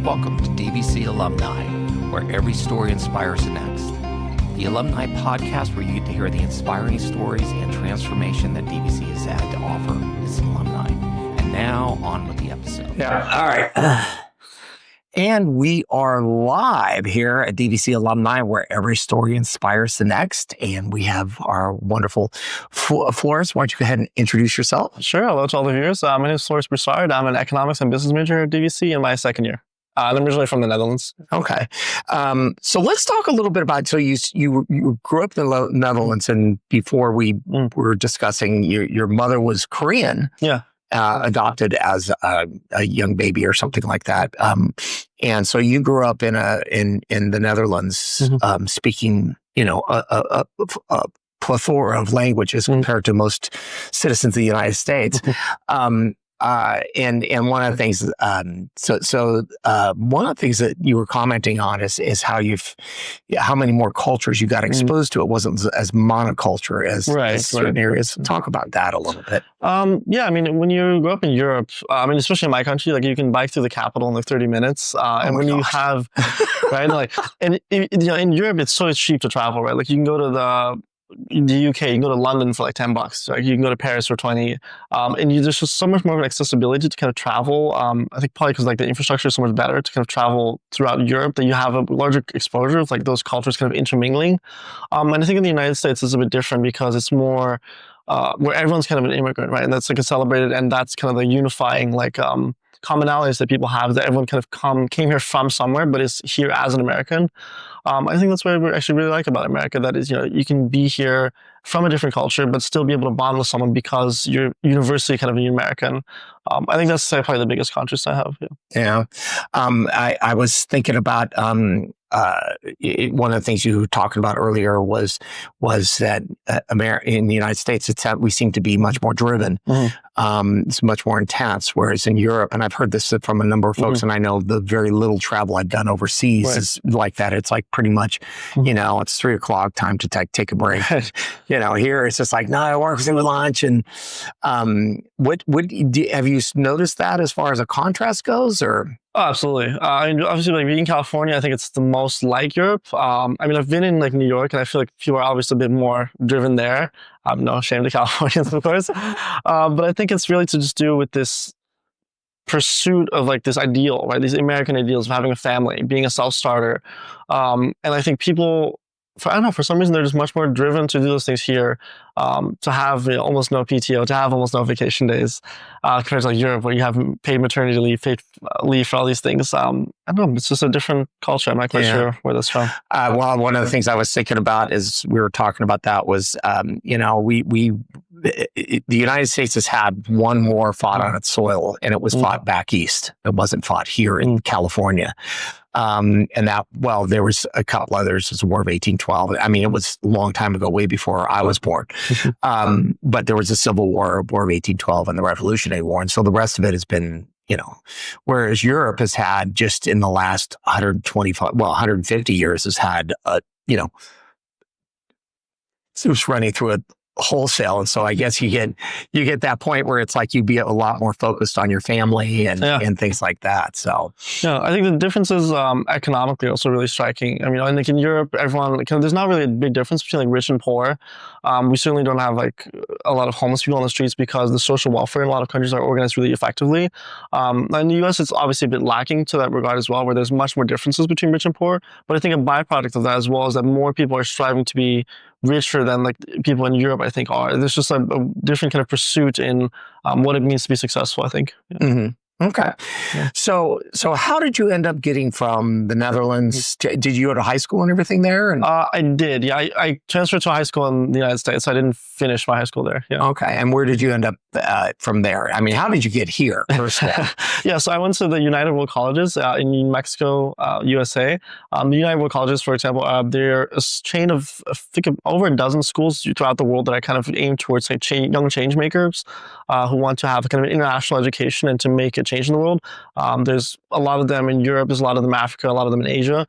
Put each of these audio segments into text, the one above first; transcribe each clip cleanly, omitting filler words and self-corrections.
Welcome to DVC Alumni, where every story inspires the next. The Alumni podcast where you get to hear the inspiring stories and transformation that DVC has had to offer its alumni. And now, on with the episode. Yeah. All right. And we are live here at DVC Alumni, where every story inspires the next. And we have our wonderful Floris. Why don't you go ahead and introduce yourself? Sure. Hello to all the viewers. My name is Floris Broussard. I'm an economics and business major at DVC in my second year. I'm originally from the Netherlands. Okay. So let's talk a little bit about, so you grew up in the Netherlands, and before we were discussing, your mother was Korean. Yeah. Adopted as a young baby or something like that. And so you grew up in the Netherlands, speaking, a plethora of languages compared to most citizens of the United States. And one of the things, one of the things that you were commenting on is how many more cultures you got exposed to. It wasn't as monoculture as certain areas. Talk about that a little bit. Yeah, I mean, when you grow up in Europe, especially in my country, like you can bike through the capital in like 30 minutes. And when you have, right, like, and in Europe, it's so cheap to travel, right? Like you can go to the UK, you can go to London for like $10. Like you can go to Paris for 20, and there's just so much more of an accessibility to kind of travel. I think probably because like the infrastructure is so much better to kind of travel throughout Europe, that you have a larger exposure of like those cultures kind of intermingling. And I think in the United States it's a bit different because it's more where everyone's kind of an immigrant, right? And that's like a celebrated, and that's kind of the unifying like commonalities that people have, that everyone kind of came here from somewhere, but is here as an American. I think that's what we actually really like about America. That is, you can be here from a different culture, but still be able to bond with someone because you're universally kind of an American. I think that's probably the biggest contrast I have. Yeah. I was thinking about one of the things you were talking about earlier was that in the United States, we seem to be much more driven. It's much more intense, whereas in Europe, and I've heard this from a number of folks, and I know the very little travel I've done overseas is like that. It's like pretty much, it's 3:00 time to take a break. Here it's just like, no, I work through lunch. And have you noticed that as far as a contrast goes, or? Oh, absolutely. Obviously, like being in California, I think it's the most like Europe. I've been in like New York, and I feel like people are obviously a bit more driven there. No shame to Californians, of course. But I think it's really to just do with this pursuit of like this ideal, right? These American ideals of having a family, being a self-starter. And I think people, for some reason, they're just much more driven to do those things here, to have almost no PTO, to have almost no vacation days, compared to like Europe, where you have paid maternity leave, paid leave for all these things. I don't know, it's just a different culture. I'm not quite sure where that's from. Well, one of the things I was thinking about as we were talking about that was, the United States has had one war fought on its soil, and it was fought back east. It wasn't fought here in California. And that, well, there was a couple others. It was the War of 1812. I mean, it was a long time ago, way before I was born. But there was a Civil War, War of 1812, and the Revolutionary War. And so the rest of it has been, whereas Europe has had just in the last 150 years has had, it was running through it wholesale. And so I guess you get that point where it's like you'd be a lot more focused on your family and things like that. So I think the difference is economically also really striking. I think in Europe, everyone there's not really a big difference between like rich and poor. We certainly don't have like a lot of homeless people on the streets because the social welfare in a lot of countries are organized really effectively. In the US, it's obviously a bit lacking to that regard as well, where there's much more differences between rich and poor. But I think a byproduct of that as well is that more people are striving to be richer than like people in Europe, I think, are. There's just a different kind of pursuit in what it means to be successful, I think. Okay. Yeah. So how did you end up getting from the Netherlands? Did you go to high school and everything there? And I did. Yeah, I transferred to a high school in the United States. I didn't finish my high school there. Yeah. Okay. And where did you end up from there? I mean, how did you get here, first of all? Yeah, so I went to the United World Colleges in Mexico, USA. The United World Colleges, for example, they're a chain of, I think, over a dozen schools throughout the world that I kind of aim towards like young change makers who want to have kind of an international education and to make a change in the world. There's a lot of them in Europe, there's a lot of them in Africa, a lot of them in Asia.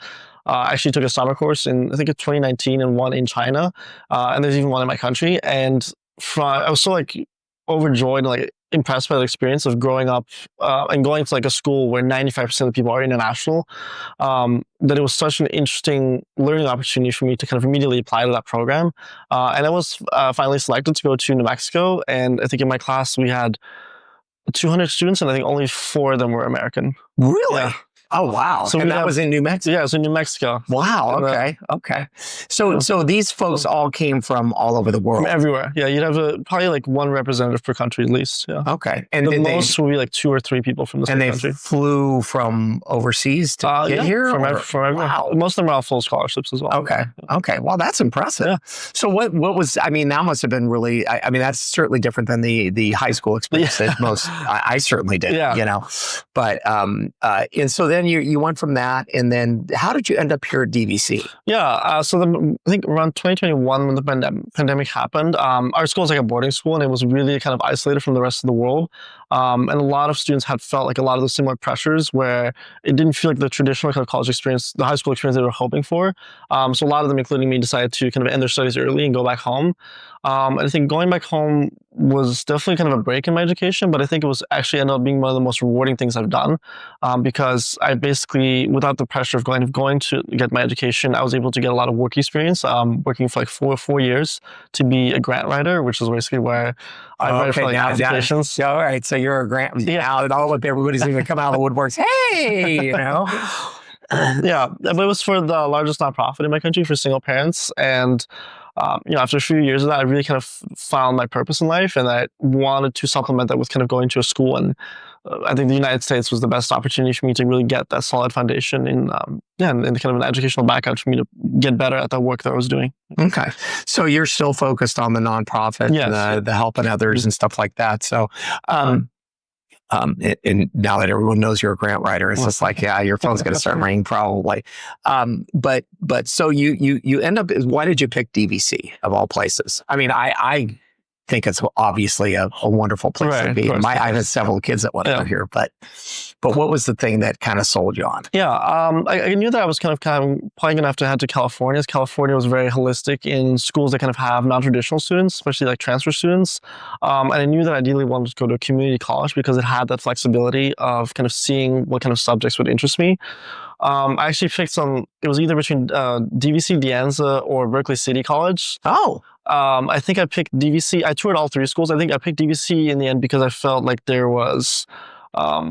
I actually took a summer course in, I think, 2019 and one in China. And there's even one in my country. And I was so like overjoyed and like impressed by the experience of growing up and going to like a school where 95% of the people are international, that it was such an interesting learning opportunity for me to kind of immediately apply to that program. And I was finally selected to go to New Mexico. And I think in my class, we had 200 students, and I think only 4 of them were American. Really? Yeah. Oh, wow. So and that was in New Mexico? Yeah, it was in New Mexico. Wow. Okay. Okay. So these folks all came from all over the world? From everywhere. Yeah, you'd have probably like 1 representative per country at least. Yeah. Okay. And the most would be like 2 or 3 people from the same country. And they flew from overseas to get here? From everywhere. Wow. Most of them are all full scholarships as well. Okay. Okay. Well, that's impressive. Yeah. So what was, I mean, that must have been really, I mean, that's certainly different than the high school experience that most, I certainly did, you know, but, and so then you went from that, and then how did you end up here at DVC? Yeah, so I think around 2021 when the pandemic happened, our school was like a boarding school, and it was really kind of isolated from the rest of the world. And a lot of students had felt like a lot of the similar pressures where it didn't feel like the traditional kind of college experience, the high school experience they were hoping for. So a lot of them, including me, decided to kind of end their studies early and go back home. And I think going back home was definitely kind of a break in my education, but I think it was actually ended up being one of the most rewarding things I've done, because I basically, without the pressure of going to get my education, I was able to get a lot of work experience, working for like four years to be a grant writer, which is basically where I write for like applications. All right, so you're a grant. Now everybody's going to come out of the woodworks. Hey, you know. Yeah, but it was for the largest nonprofit in my country for single parents, and you know, after a few years of that, I really kind of found my purpose in life, and I wanted to supplement that with kind of going to a school. And I think the United States was the best opportunity for me to really get that solid foundation in kind of an educational background for me to get better at the work that I was doing. Okay, so you're still focused on the nonprofit, and the helping others and stuff like that. So. And now that everyone knows you're a grant writer, it's just like, yeah, your phone's going to start ringing probably. But so you end up, why did you pick DVC of all places? I mean, I think it's obviously a wonderful place to be. I've had several kids that went out here, but what was the thing that kind of sold you on? Yeah, I knew that I was kind of probably going to have to head to California, as California was very holistic in schools that kind of have non-traditional students, especially like transfer students. And I knew that I ideally wanted to go to a community college because it had that flexibility of kind of seeing what kind of subjects would interest me. I actually picked it was either between DVC, De Anza, or Berkeley City College. Oh. I think I picked DVC. I toured all 3 schools. I think I picked DVC in the end because I felt like there was a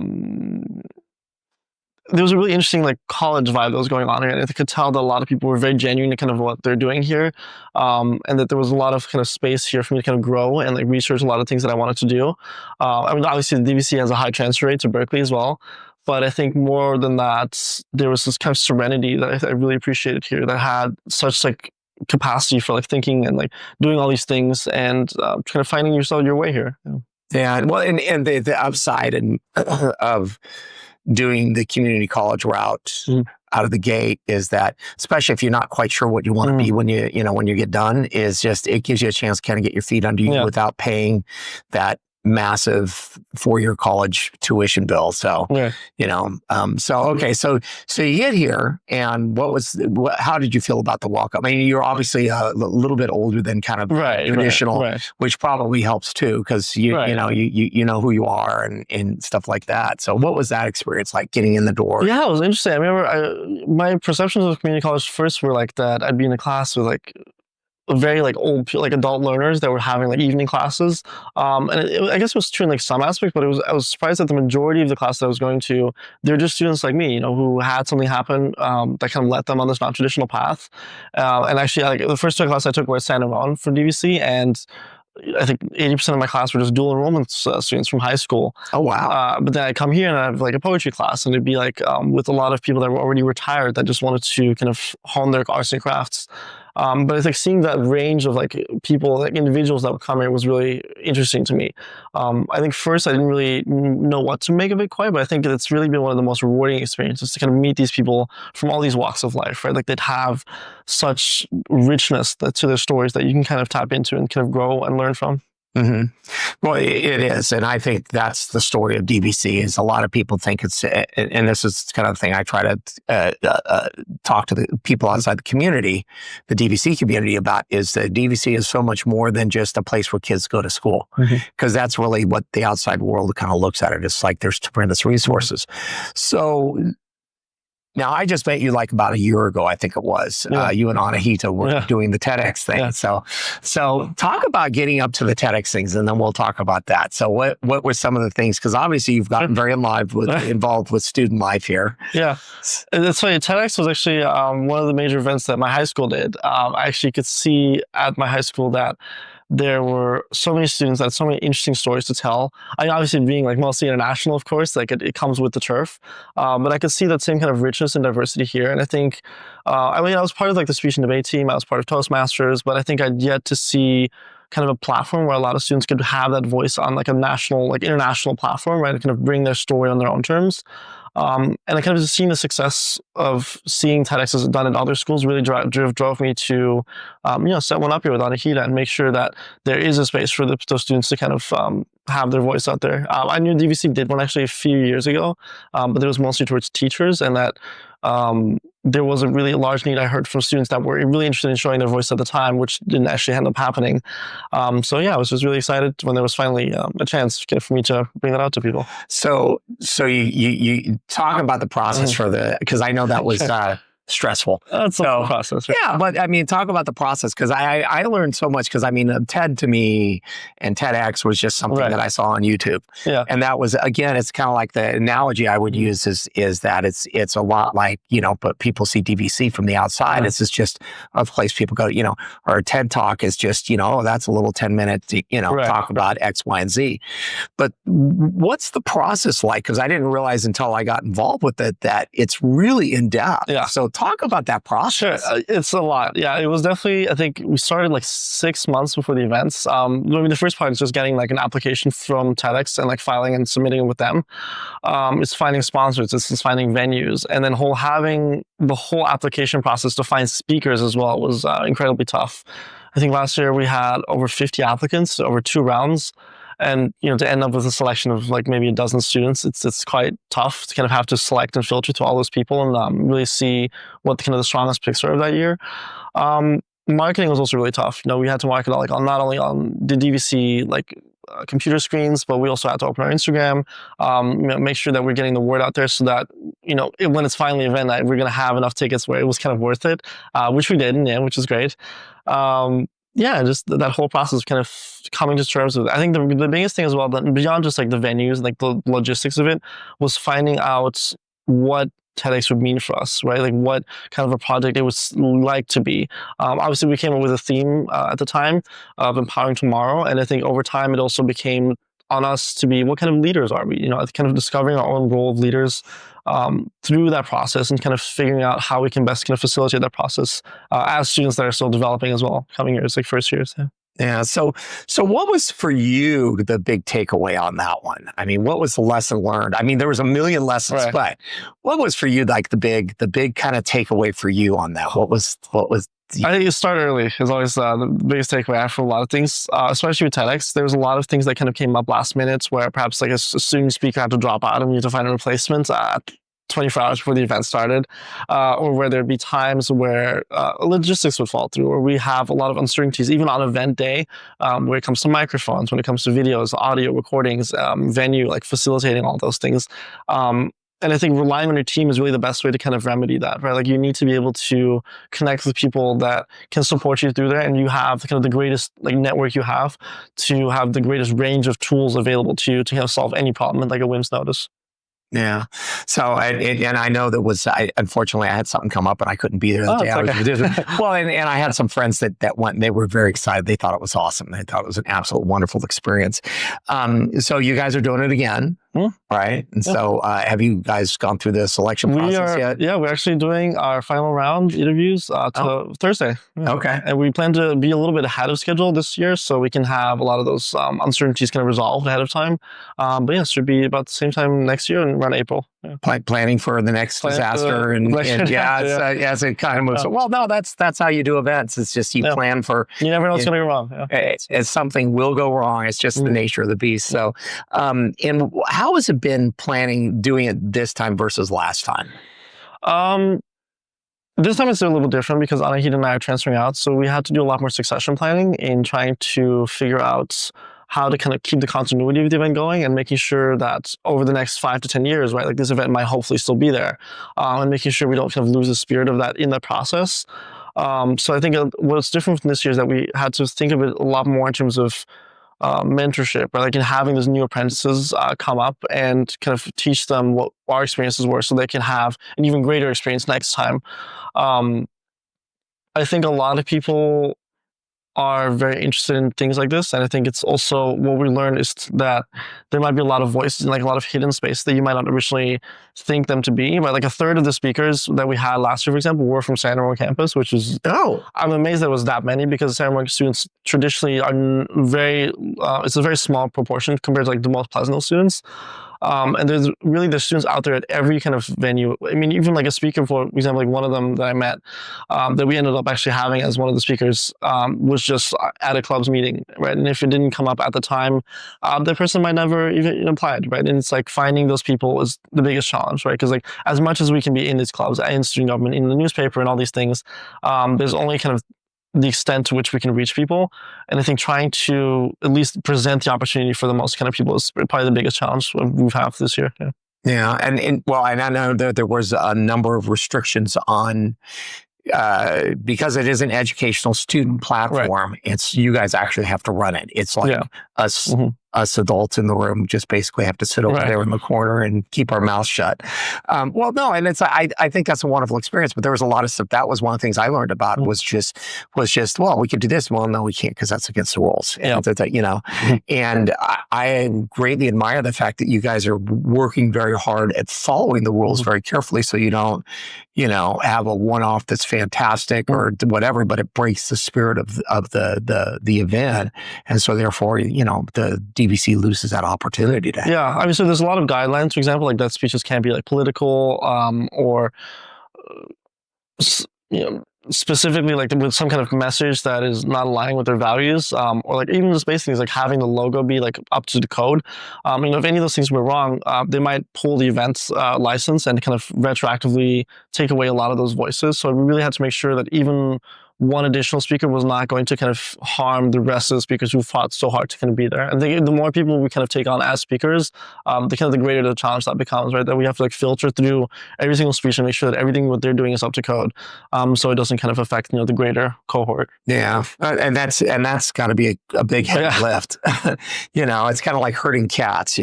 really interesting like college vibe that was going on here, and I could tell that a lot of people were very genuine in kind of what they're doing here, and that there was a lot of kind of space here for me to kind of grow and like research a lot of things that I wanted to do. I mean, obviously the DVC has a high transfer rate to Berkeley as well, but I think more than that, there was this kind of serenity that I really appreciated here that had such like capacity for like thinking and like doing all these things and kind of finding your way here. Yeah, well, and the upside of doing the community college route out of the gate is that, especially if you're not quite sure what you want to be when you get done, is just it gives you a chance to kind of get your feet under you without paying that massive 4-year college tuition bill. So, okay. So you get here, and how did you feel about the walk up? I mean, you're obviously a little bit older than kind of traditional, which probably helps too, because you know who you are and stuff like that. So what was that experience like getting in the door? Yeah, it was interesting. I remember my perceptions of community college first were like that I'd be in a class with like very like old, like adult learners that were having like evening classes. And I guess it was true in like some aspects, but I was surprised that the majority of the class that I was going to, they're just students like me, who had something happen that kind of led them on this non-traditional path. And actually, like the first 2 classes I took were at San Ramon for DVC, and I think 80% of my class were just dual enrollment students from high school. Oh, wow. But then I come here and I have like a poetry class, and it'd be like with a lot of people that were already retired that just wanted to kind of hone their arts and crafts. But it's like seeing that range of like people, like individuals that would come here was really interesting to me. I think first I didn't really know what to make of it quite, but I think it's really been one of the most rewarding experiences to kind of meet these people from all these walks of life, right? Like they'd have such richness to their stories that you can kind of tap into and kind of grow and learn from. Mm-hmm. Well, it is. And I think that's the story of DVC is a lot of people think it's, and this is kind of the thing I try to talk to the people outside the community, the DVC community about is that DVC is so much more than just a place where kids go to school. Because that's really what the outside world kind of looks at it. It's like there's tremendous resources. So now, I just met you like about a year ago, I think it was. You and Anahita were doing the TEDx thing. So talk about getting up to the TEDx things, and then we'll talk about that. So what were some of the things? Because obviously you've gotten very involved with student life here. Yeah. It's funny. TEDx was actually one of the major events that my high school did. I actually could see at my high school that there were so many students that had so many interesting stories to tell. I mean, obviously being like mostly international, of course, like it comes with the turf. But I could see that same kind of richness and diversity here. And I think, I was part of like the speech and debate team. I was part of Toastmasters, but I think I'd yet to see kind of a platform where a lot of students could have that voice on like a national, like international platform, right? And kind of bring their story on their own terms. And I kind of just seen the success of seeing TEDx as done in other schools really drove me to, set one up here with Anahita and make sure that there is a space for those students to kind of have their voice out there. I knew DVC did one actually a few years ago, but it was mostly towards teachers, and that there was a really large need I heard from students that were really interested in showing their voice at the time, which didn't actually end up happening. I was just really excited when there was finally a chance for me to bring that out to people. So you talk about the process because I know that was stressful. That's a process. Right? Yeah, but I mean, talk about the process, because I learned so much, because I mean, TED to me and TEDx was just something that I saw on YouTube. Yeah. And that was, again, it's kind of like the analogy I would use is that it's a lot like, but people see DVC from the outside. It's just a place people go, or a TED talk is just, that's a little 10-minute, talk about X, Y, and Z. But what's the process like? Because I didn't realize until I got involved with it that it's really in depth. Yeah. So talk about that process. Sure. It's a lot. Yeah, it was definitely, I think we started like 6 months before the events. The first part is just getting like an application from TEDx and like filing and submitting it with them. It's finding sponsors, it's finding venues, and then having the whole application process to find speakers as well was incredibly tough. I think last year we had over 50 applicants over 2 rounds. And, to end up with a selection of like maybe a dozen students, it's quite tough to kind of have to select and filter to all those people and really see what kind of the strongest picks are of that year. Marketing was also really tough. We had to market not only on the DVC computer screens, but we also had to open our Instagram, make sure that we're getting the word out there so that, when it's finally event night, we're going to have enough tickets where it was kind of worth it, which we did, which is great. Just that whole process of kind of coming to terms with it. I think the biggest thing as well, beyond just like the venues, like the logistics of it, was finding out what TEDx would mean for us, right? Like what kind of a project it was like to be. Obviously, we came up with a theme at the time of Empowering Tomorrow. And I think over time, it also became on us to be, what kind of leaders are we? Kind of discovering our own role of leaders through that process and kind of figuring out how we can best kind of facilitate that process as students that are still developing as well, coming years, like first years. Yeah. So what was for you the big takeaway on that one? I mean, what was the lesson learned? I mean, there was a million lessons, but what was for you like the big kind of takeaway for you on that? What was I think you start early is always the biggest takeaway after a lot of things, especially with TEDx. There was a lot of things that kind of came up last minute where perhaps like a student speaker had to drop out and you had to find a replacement 24 hours before the event started, or where there'd be times where logistics would fall through, or we have a lot of uncertainties, even on event day, when it comes to microphones, when it comes to videos, audio recordings, venue, like facilitating all those things. And I think relying on your team is really the best way to kind of remedy that, right? Like you need to be able to connect with people that can support you through there, and you have kind of the greatest like network you have to have the greatest range of tools available to you to kind of solve any problem at like a whim's notice. Yeah. So, and I know unfortunately I had something come up and I couldn't be there the day I was. Well, and I had some friends that went and they were very excited. They thought it was awesome. They thought it was an absolute wonderful experience. So you guys are doing it again. right? And so have you guys gone through the selection process yet? Yeah, we're actually doing our final round interviews to Thursday. Yeah. Okay. And we plan to be a little bit ahead of schedule this year so we can have a lot of those uncertainties kind of resolved ahead of time. But yeah, it should be about the same time next year and around April. Yeah. Planning for the next disaster as it kind of moves. Well, no, that's how you do events. It's just you plan for. You never know what's going to go wrong. Yeah. It's something will go wrong. It's just the nature of the beast. So, and how has it been doing it this time versus last time? This time it's a little different because Anahita and I are transferring out. So we had to do a lot more succession planning in trying to figure out how to kind of keep the continuity of the event going and making sure that over the next 5 to 10 years, right, like this event might hopefully still be there, and making sure we don't kind of lose the spirit of that in the process. So I think what's different from this year is that we had to think of it a lot more in terms of mentorship, right? Like in having those new apprentices come up and kind of teach them what our experiences were so they can have an even greater experience next time. I think a lot of people are very interested in things like this. And I think it's also what we learned is that there might be a lot of voices and like a lot of hidden space that you might not originally think them to be. But like a third of the speakers that we had last year, for example, were from San Ramon campus, which is, I'm amazed there was that many because San Ramon students traditionally are it's a very small proportion compared to like the most Pleasantville students. And there's students out there at every kind of venue. I mean, even like a speaker, for example, like one of them that I met, that we ended up actually having as one of the speakers, was just at a club's meeting, right? And if it didn't come up at the time, the person might never even apply it, right? And it's like finding those people is the biggest challenge, right? Because like as much as we can be in these clubs, in student government, in the newspaper and all these things, there's only kind of the extent to which we can reach people. And I think trying to at least present the opportunity for the most kind of people is probably the biggest challenge we've had this year. Yeah. Yeah. And I know that there was a number of restrictions on, because it is an educational student platform, it's you guys actually have to run it. It's like us adults in the room just basically have to sit over there in the corner and keep our mouths shut. And it's I think that's a wonderful experience. But there was a lot of stuff. That was one of the things I learned about was just well, we could do this. Well, no, we can't because that's against the rules. And, and I greatly admire the fact that you guys are working very hard at following the rules very carefully, so you don't have a one-off that's fantastic or whatever, but it breaks the spirit of the event, and so therefore the DVC loses that opportunity to. Yeah, I mean, so there's a lot of guidelines, for example, like that speeches can't be like political or specifically like with some kind of message that is not aligning with their values, or like even just basic things like having the logo be like up to the code. If any of those things were wrong, they might pull the event's license and kind of retroactively take away a lot of those voices. So we really had to make sure that even one additional speaker was not going to kind of harm the rest of the speakers who fought so hard to kind of be there. And the more people we kind of take on as speakers, the greater the challenge that becomes, right? That we have to like filter through every single speech and make sure that everything what they're doing is up to code, so it doesn't kind of affect the greater cohort. Yeah, and that's got to be a big heavy lift. It's kind of like herding cats.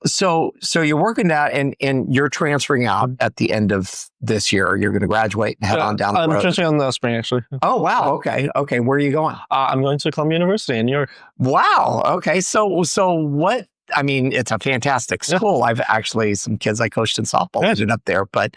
So you're working that, and you're transferring out at the end of this year. You're going to graduate and head on down the road. I'm transferring on the spring, actually. Oh, wow. Okay. Where are you going? I'm going to Columbia University in New York. Wow. Okay. So what? I mean, it's a fantastic school. I've actually some kids I coached in softball ended up there, but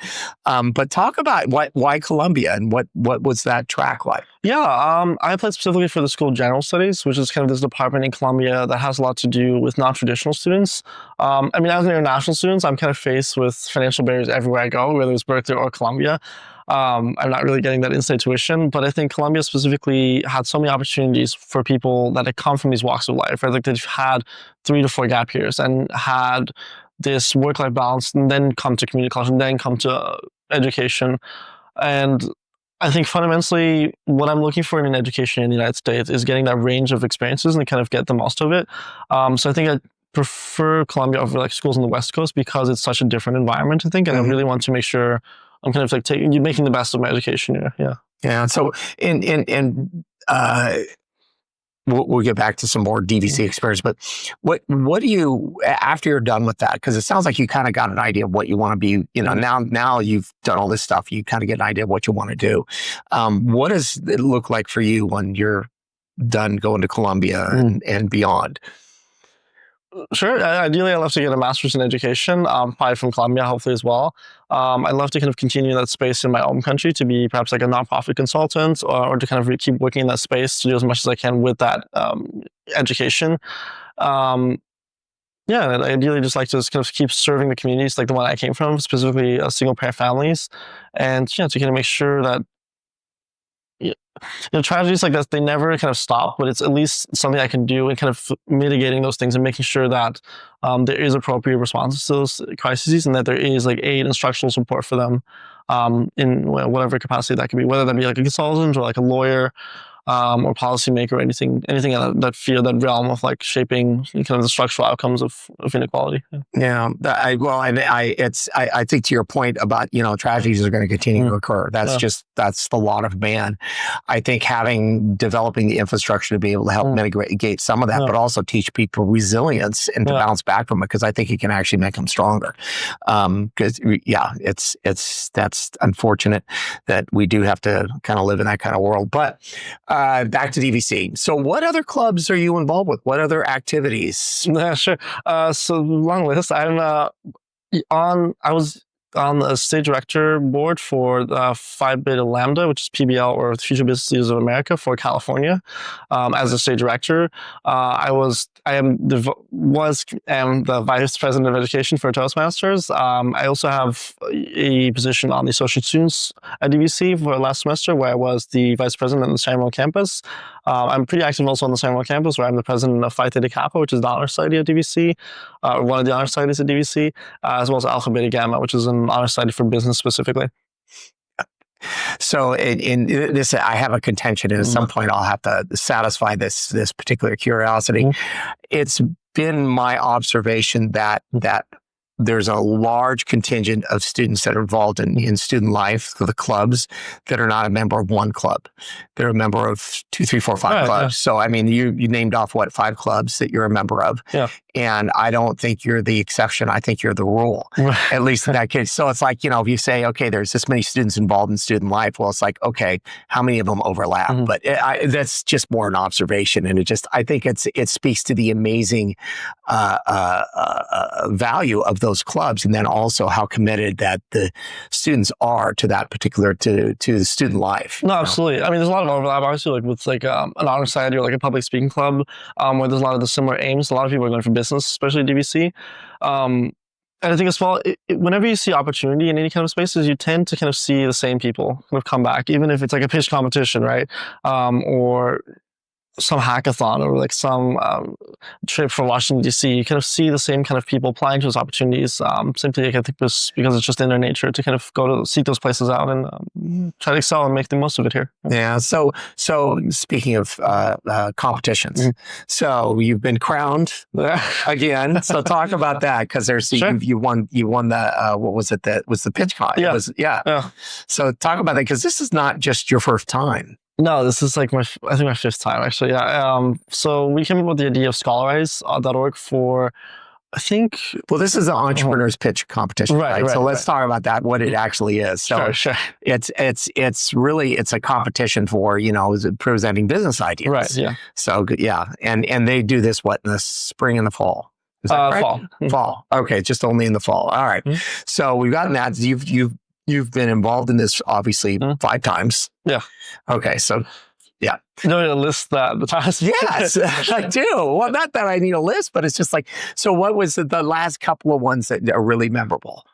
talk about why Columbia and what was that track like? Yeah, I applied specifically for the School of General Studies, which is kind of this department in Columbia that has a lot to do with non-traditional students. As an international student, I'm kind of faced with financial barriers everywhere I go, whether it's Berkeley or Columbia. I'm not really getting that in-state tuition, but I think Columbia specifically had so many opportunities for people that had come from these walks of life, right? Like they've had 3 to 4 gap years and had this work-life balance and then come to community college and then come to education. And I think fundamentally what I'm looking for in an education in the United States is getting that range of experiences and kind of get the most of it. So I think I prefer Columbia over like schools on the West Coast because it's such a different environment, I think. And I really want to make sure I'm kind of like making the best of my education here. Yeah. Yeah. So we'll get back to some more DVC experience, but what do you, after you're done with that, because it sounds like you kind of got an idea of what you want to be, now you've done all this stuff, you kind of get an idea of what you want to do. What does it look like for you when you're done going to Columbia and beyond? Sure. Ideally, I'd love to get a master's in education, probably from Columbia, hopefully as well. I'd love to kind of continue that space in my own country to be perhaps like a nonprofit consultant, or to kind of keep working in that space to do as much as I can with that education. Um, yeah, and I'd ideally just like to just kind of keep serving the communities like the one I came from, specifically single parent families, and yeah, to kind of make sure that tragedies like that, they never kind of stop, but it's at least something I can do in kind of mitigating those things and making sure that there is appropriate responses to those crises, and that there is like aid and structural support for them in whatever capacity that can be, whether that be like a consultant or like a lawyer or policymaker, or anything in that field, that realm of like shaping kind of the structural outcomes of inequality. Yeah. I think to your point about, tragedies are going to continue to occur. That's the lot of man. I think developing the infrastructure to be able to help mitigate some of that, but also teach people resilience and to bounce back from it, because I think it can actually make them stronger. Because that's unfortunate that we do have to kind of live in that kind of world. But back to DVC. So what other clubs are you involved with? What other activities? Yeah, sure. So long list. I was on the state director board for Phi Beta Lambda, which is PBL, or Future Business Leaders of America, for California. As a state director, I am the vice president of education for Toastmasters. I also have a position on the associate students at DVC for last semester, where I was the vice president on the San Ramon campus. I'm pretty active also on the San Ramon campus, where I'm the president of Phi Theta Kappa, which is the honor society at DVC, one of the honor societies at DVC, as well as Alpha Beta Gamma, which is an honor society for business specifically. So in this, I have a contention, and at some point I'll have to satisfy this particular curiosity. It's been my observation that there's a large contingent of students that are involved in student life, the clubs, that are not a member of one club. They're a member of 2, 3, 4, 5 clubs. Yeah. So, I mean, you named off, 5 clubs that you're a member of. Yeah. And I don't think you're the exception. I think you're the rule, at least in that case. So it's like, if you say, okay, there's this many students involved in student life, well, it's like, okay, how many of them overlap? But that's just more an observation. And I think it speaks to the amazing value of those clubs, and then also how committed that the students are to that particular, to the student life. No, absolutely. I mean, there's a lot of overlap, obviously, like with like an honor society or like a public speaking club, where there's a lot of the similar aims. A lot of people are going for business, especially DVC. And I think as well, whenever you see opportunity in any kind of spaces, you tend to kind of see the same people kind of come back, even if it's like a pitch competition, right? Or some hackathon, or like some trip from Washington, D.C., you kind of see the same kind of people applying to those opportunities, simply, I think, because it's just in their nature to kind of go to seek those places out and try to excel and make the most of it here. Yeah. So speaking of competitions, so you've been crowned again. So talk about that, because you won the what was it? That was the pitch con. Yeah. So talk about that, because this is not just your first time. No, this is like my 5th time, actually. Yeah. So we came up with the idea of scholarize.org for, I think. Well, this is the entrepreneur's pitch competition, right? So let's talk about that, what it actually is. So sure. It's really a competition for, presenting business ideas. Right. Yeah. So yeah. And they do this, in the spring and the fall? Is that right? Fall. Okay. Just only in the fall. All right. So we've gotten that. You've been involved in this, obviously, 5 times. Yeah. Okay. So, yeah. You don't need a list the times. Yes, I do. Well, not that I need a list, but it's just like, so what was the last couple of ones that are really memorable?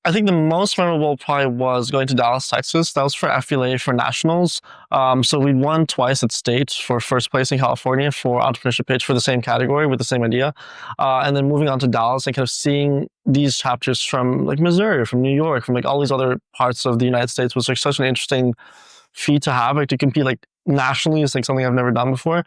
I think the most memorable probably was going to Dallas, Texas. That was for FBLA for nationals. So we won twice at state for first place in California for entrepreneurship pitch for the same category with the same idea. And then moving on to Dallas and kind of seeing these chapters from like Missouri, from New York, from like all these other parts of the United States was like such an interesting feat to have, like to compete like nationally is like something I've never done before.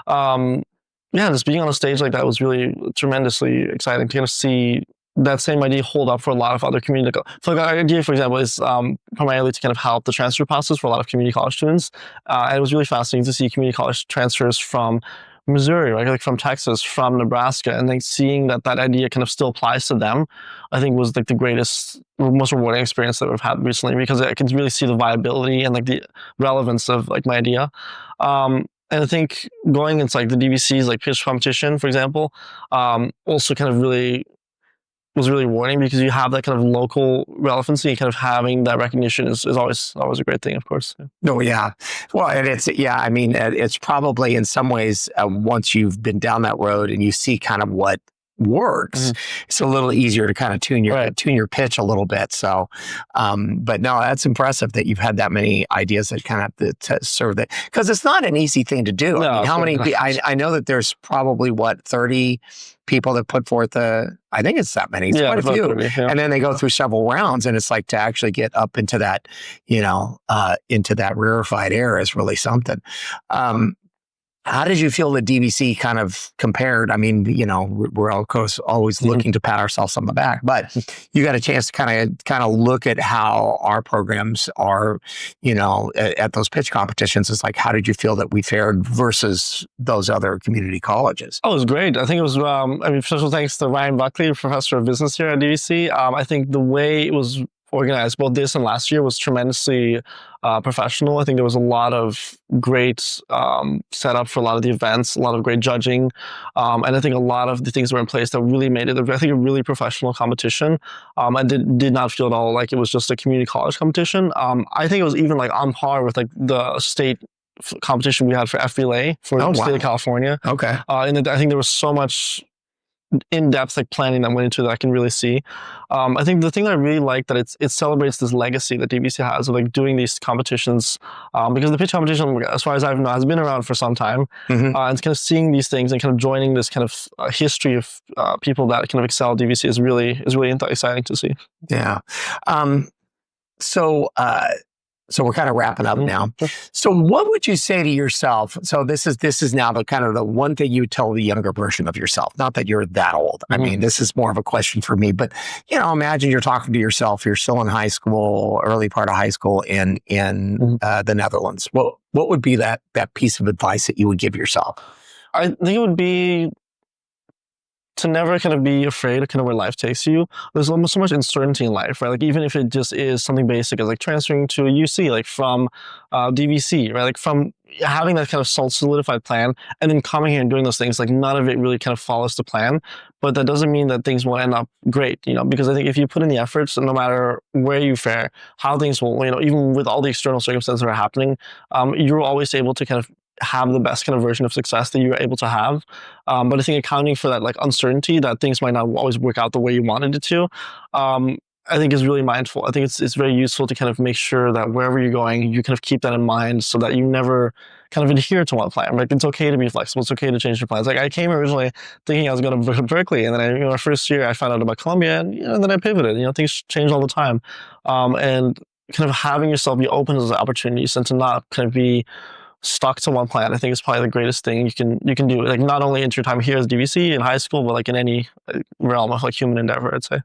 Just being on a stage like that was really tremendously exciting to kind of see that same idea hold up for a lot of other community. So the idea, for example, is primarily to kind of help the transfer process for a lot of community college students. And it was really fascinating to see community college transfers from Missouri, right? Like from Texas, from Nebraska, and like seeing that idea kind of still applies to them, I think was like the greatest, most rewarding experience that we've had recently, because I can really see the viability and like the relevance of like my idea. And I think going into like the DVC's like pitch competition, for example, also kind of was really rewarding because you have that kind of local relevancy, and kind of having that recognition is always a great thing, of course. Yeah. Oh, yeah. Well, and I mean, it's probably in some ways, once you've been down that road and you see kind of what works, it's a little easier to kind of tune your pitch a little bit. So, but no, that's impressive that you've had that many ideas that kind of to serve that, because it's not an easy thing to do. No, I mean, how many? I know that there's probably 30 people that put forth I think it's that many. It's quite a few. 30, yeah. And then they go through several rounds, and it's like to actually get up into that, into that rarefied air is really something. How did you feel the DVC kind of compared? I mean, we're of course always looking to pat ourselves on the back, but you got a chance to kind of look at how our programs are, at those pitch competitions. It's like, how did you feel that we fared versus those other community colleges? Oh, it was great. I think it was, special thanks to Ryan Buckley, professor of business here at DVC. I think the way it was organized, both this and last year, was tremendously professional. I think there was a lot of great setup for a lot of the events, a lot of great judging, and I think a lot of the things were in place that really made it, I think, a really professional competition. I did not feel at all like it was just a community college competition. I think it was even like on par with like the state competition we had for FBLA for the state of California. Okay. And I think there was so much in-depth like planning that went into that I can really see. I think the thing that I really like that it celebrates this legacy that DVC has of like doing these competitions, because the pitch competition, as far as I know, has been around for some time, and kind of seeing these things and kind of joining this kind of history of people that kind of excel at DVC is really exciting to see. Yeah. So we're kind of wrapping up now. So what would you say to yourself? So this is now the kind of the one thing you would tell the younger version of yourself. Not that you're that old. I mean, this is more of a question for me. But imagine you're talking to yourself. You're still in high school, early part of high school in the Netherlands. What would be that piece of advice that you would give yourself? I think it would be to never kind of be afraid of kind of where life takes you. There's almost so much uncertainty in life, right? Like even if it just is something basic as like transferring to a UC, like from DVC, right? Like from having that kind of solidified plan and then coming here and doing those things, like none of it really kind of follows the plan. But that doesn't mean that things will end up great, because I think if you put in the efforts, no matter where you fare, how things will, even with all the external circumstances that are happening, you're always able to kind of have the best kind of version of success that you're able to have. But I think accounting for that like uncertainty that things might not always work out the way you wanted it to, I think is really mindful. I think it's very useful to kind of make sure that wherever you're going, you kind of keep that in mind so that you never kind of adhere to one plan. Like it's okay to be flexible. It's okay to change your plans. Like I came originally thinking I was going to Berkeley, and then my first year I found out about Columbia, and then I pivoted. Things change all the time, and kind of having yourself be open to those opportunities and to not kind of be stuck to one plan, I think is probably the greatest thing you can do. Like not only in your time here as DVC in high school, but like in any realm of like human endeavor, I'd say.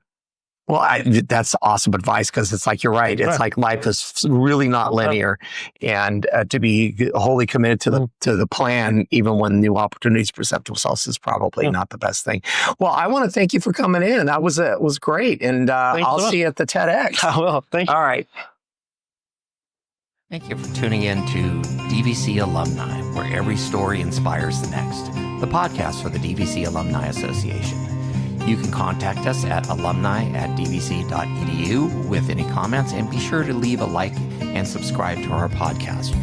Well, that's awesome advice, because it's like, you're right. It's like life is really not linear, and to be wholly committed to the plan, even when new opportunities present themselves, is probably not the best thing. Well, I want to thank you for coming in. That was great, and I'll see you at the TEDx. I will. Thank you. All right. Thank you for tuning in to DVC Alumni, where every story inspires the next, the podcast for the DVC Alumni Association. You can contact us at alumni@dvc.edu with any comments, and be sure to leave a like and subscribe to our podcast.